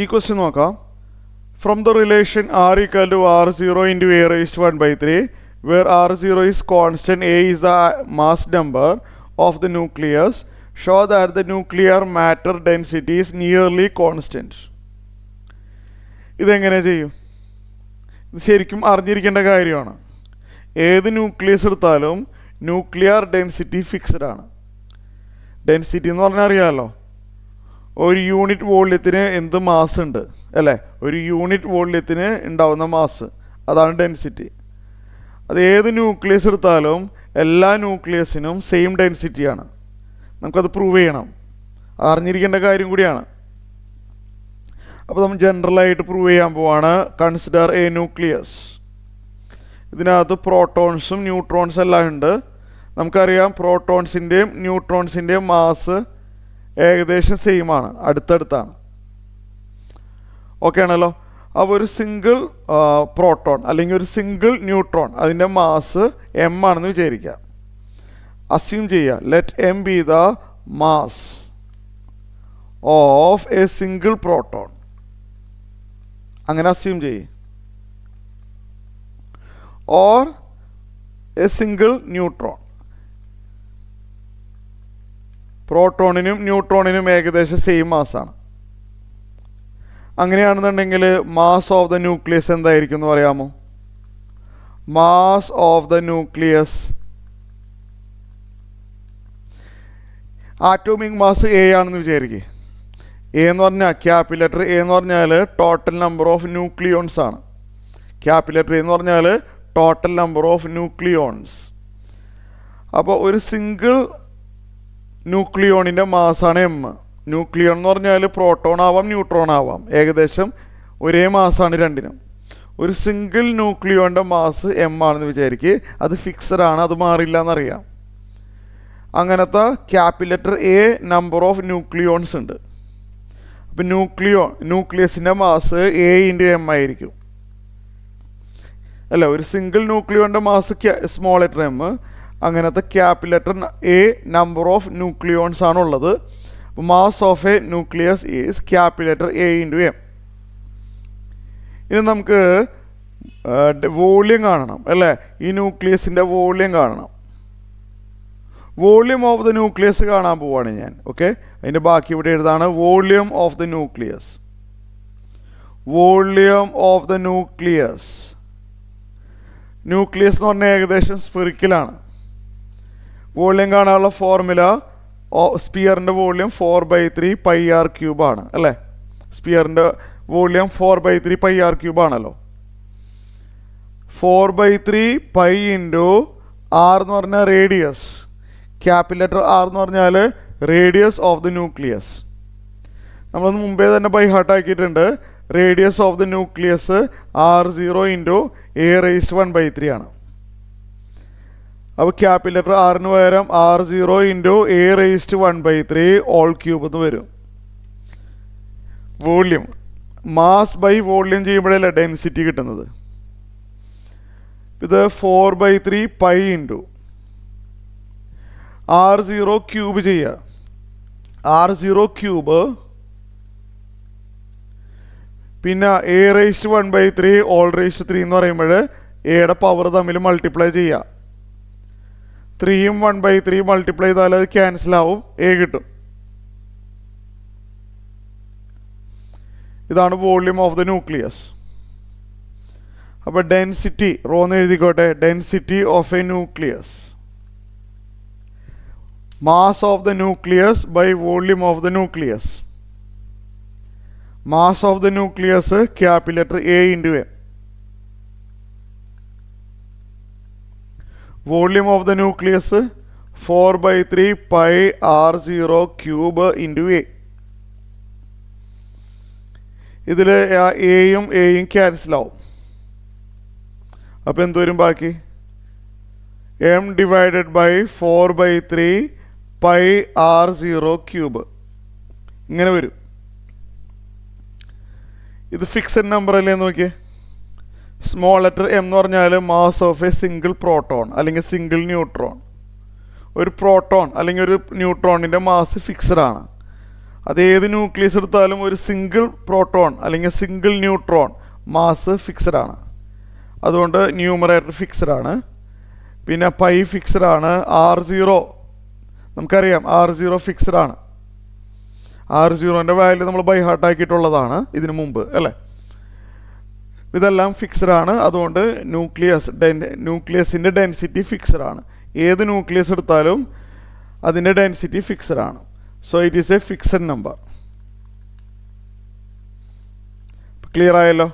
ഈ ക്വസ്റ്റ്യൻ നോക്കാം. From the relation r equal to r0 into a raised to 1 by 3 where r0 is constant, a is the mass number of the nucleus, show that the nuclear matter density is nearly constant. ഇതെങ്ങനെ ചെയ്യും? ഇത് ശരിക്കും അറിഞ്ഞിരിക്കേണ്ട കാര്യമാണ്. ഏത് nucleus എടുത്താലും nuclear density fixed ആണ്. Density എന്ന് പറഞ്ഞാൽ അറിയാമല്ലോ, ഒരു യൂണിറ്റ് വോള്യത്തിന് എന്ത് മാസ് ഉണ്ട് അല്ലേ? ഒരു യൂണിറ്റ് വോള്യത്തിന് ഉണ്ടാവുന്ന മാസ്, അതാണ് ഡെൻസിറ്റി. അത് ഏത് ന്യൂക്ലിയസ് എടുത്താലും എല്ലാ ന്യൂക്ലിയസിനും സെയിം ഡെൻസിറ്റിയാണ്. നമുക്കത് പ്രൂവ് ചെയ്യണം. അറിഞ്ഞിരിക്കേണ്ട കാര്യം കൂടിയാണ്. അപ്പോൾ നമ്മൾ ജനറലായിട്ട് പ്രൂവ് ചെയ്യാൻ പോവാണ്. Consider A nucleus. ഇതിനകത്ത് പ്രോട്ടോൺസും ന്യൂട്രോൺസും എല്ലാം ഉണ്ട്. നമുക്കറിയാം പ്രോട്ടോൺസിൻ്റെയും ന്യൂട്രോൺസിൻ്റെയും മാസ് ഏകദേശം സെയിം ആണ്, അടുത്തടുത്താണ്. ഓക്കെ ആണല്ലോ. അപ്പോൾ ഒരു സിംഗിൾ പ്രോട്ടോൺ അല്ലെങ്കിൽ ഒരു സിംഗിൾ ന്യൂട്രോൺ, അതിൻ്റെ മാസ് എം ആണെന്ന് വിചാരിക്കാം. അസ്യൂം ചെയ്യുക, let M be the mass of a single proton. അങ്ങനെ അസ്യൂം ചെയ്യ്. Or a single neutron. പ്രോട്ടോണിനും ന്യൂട്രോണിനും ഏകദേശം സെയിം മാസാണ്. അങ്ങനെയാണെന്നുണ്ടെങ്കിൽ മാസ് ഓഫ് ദ ന്യൂക്ലിയസ് എന്തായിരിക്കും എന്ന് പറയാമോ? Mass of the nucleus, atomic mass A ആണെന്ന് വിചാരിക്കുക. എ എന്ന് പറഞ്ഞാൽ ക്യാപിറ്റൽ ലെറ്റർ എ എന്ന് പറഞ്ഞാൽ ടോട്ടൽ നമ്പർ ഓഫ് ന്യൂക്ലിയോൺസ് ആണ്. ക്യാപിറ്റൽ ലെറ്റർ എ എന്ന് പറഞ്ഞാൽ ടോട്ടൽ നമ്പർ ഓഫ് ന്യൂക്ലിയോൺസ്. അപ്പോൾ ഒരു സിംഗിൾ ന്യൂക്ലിയോണിൻ്റെ മാസാണ് എം. ന്യൂക്ലിയോൺ എന്ന് പറഞ്ഞാൽ പ്രോട്ടോൺ ആവാം ന്യൂട്രോൺ ആവാം, ഏകദേശം ഒരേ മാസാണ് രണ്ടിനും. ഒരു സിംഗിൾ ന്യൂക്ലിയോണിൻ്റെ മാസ് എം ആണെന്ന് വിചാരിക്കുക. അത് ഫിക്സഡ് ആണ്, അത് മാറില്ല എന്നറിയാം. അങ്ങനത്തെ capital letter A number of nucleons ഉണ്ട്. അപ്പം ന്യൂക്ലിയസിൻ്റെ മാസ് എ ഇൻറ്റു എം ആയിരിക്കും അല്ല. ഒരു സിംഗിൾ ന്യൂക്ലിയോണിൻ്റെ മാസ് സ്മോൾ ലെറ്റർ എം. അങ്ങനത്തെ capital letter A number of nucleons ആണുള്ളത്. Mass of a nucleus is capital letter A into M. ഇനി നമുക്ക് വോള്യം കാണണം അല്ലേ? ഈ ന്യൂക്ലിയസിൻ്റെ വോള്യം കാണണം. വോള്യം ഓഫ് ദ ന്യൂക്ലിയസ് കാണാൻ പോവാണ് ഞാൻ. ഓക്കെ, അതിൻ്റെ ബാക്കി ഇവിടെ എഴുതാണ്. Volume of the nucleus. Volume of the nucleus. Nucleus എന്ന് പറഞ്ഞാൽ ഏകദേശം സ്ഫെറിക്കലാണ്. വോള്യം കാണാനുള്ള ഫോർമുല, സ്പിയറിൻ്റെ വോള്യം 4/3 πr³ ആണ് അല്ലേ? സ്പിയറിൻ്റെ വോള്യം 4/3 πr³ ആണല്ലോ. 4/3 π ഇൻറ്റു ആർ എന്ന് പറഞ്ഞാൽ റേഡിയസ്. ക്യാപിറ്റൽ ലെറ്റർ ആർ എന്ന് പറഞ്ഞാൽ റേഡിയസ് ഓഫ് ദി ന്യൂക്ലിയസ്. നമ്മളത് മുമ്പേ തന്നെ ബൈ ഹാർട്ട് ആക്കിയിട്ടുണ്ട്. Radius of the nucleus r0 into a raised to 1/3 ആണ്. അപ്പോൾ ക്യാപിറ്റൽ ലെറ്റർ ആറിന് പകരം r0 into a raised to 1/3 whole cube എന്ന് വരും. വോള്യം മാസ് ബൈ വോള്യം ചെയ്യുമ്പോഴല്ലേ ഡെൻസിറ്റി കിട്ടുന്നത്. ഇത് 4/3 π ഇൻറ്റു r0 ക്യൂബ് ചെയ്യുക. r0 ക്യൂബ് പിന്നെ a raised to 1/3 all raised to 3 എന്ന് പറയുമ്പോൾ എയുടെ പവർ തമ്മിൽ മൾട്ടിപ്ലൈ ചെയ്യുക. 3ഉം 1/3 മൾട്ടിപ്ലൈ ചെയ്താൽ അത് ക്യാൻസൽ ആവും, എ കിട്ടും. ഇതാണ് വോള്യൂം ഓഫ് ദ ന്യൂക്ലിയസ്. അപ്പോൾ ഡെൻസിറ്റി റോന്ന് എഴുതിക്കോട്ടെ. Density of a nucleus, mass of the nucleus by volume of the nucleus. Mass of the nucleus capital letter A into M. Volume of the nucleus 4/3 π r0³ into A. ഇതിൽ എയും cancel ആവും. അപ്പോൾ എന്തോരും ബാക്കി? m divided by 4/3 π r0³ ഇങ്ങനെ വരും. ഇത് fixed number അല്ലേ നോക്കിയേ. സ്മോൾ ലെറ്റർ എം എന്ന് പറഞ്ഞാൽ mass of a single proton അല്ലെങ്കിൽ സിംഗിൾ ന്യൂട്രോൺ. ഒരു പ്രോട്ടോൺ അല്ലെങ്കിൽ ഒരു ന്യൂട്രോണിൻ്റെ മാസ് ഫിക്സഡ് ആണ്. അത് ഏത് ന്യൂക്ലിയസ് എടുത്താലും ഒരു സിംഗിൾ പ്രോട്ടോൺ അല്ലെങ്കിൽ സിംഗിൾ ന്യൂട്രോൺ മാസ് ഫിക്സഡ് ആണ്. അതുകൊണ്ട് ന്യൂമറേറ്റർ ഫിക്സഡ് ആണ്. പിന്നെ പൈ ഫിക്സഡ് ആണ്. R0 നമുക്കറിയാം, R0 ഫിക്സഡ് ആണ്. R0ൻ്റെ വാല്യൂ നമ്മൾ ബൈ ഹാർട്ട് ആക്കിയിട്ടുള്ളതാണ് ഇതിനു മുമ്പ് അല്ലേ. ഇതെല്ലാം ഫിക്സഡ് ആണ്. അതുകൊണ്ട് ന്യൂക്ലിയസിൻ്റെ ഡെൻസിറ്റി ഫിക്സഡ് ആണ്. ഏത് ന്യൂക്ലിയസ് എടുത്താലും അതിൻ്റെ ഡെൻസിറ്റി ഫിക്സഡ് ആണ്. So it is A fixed number. Clear ആയല്ലോ?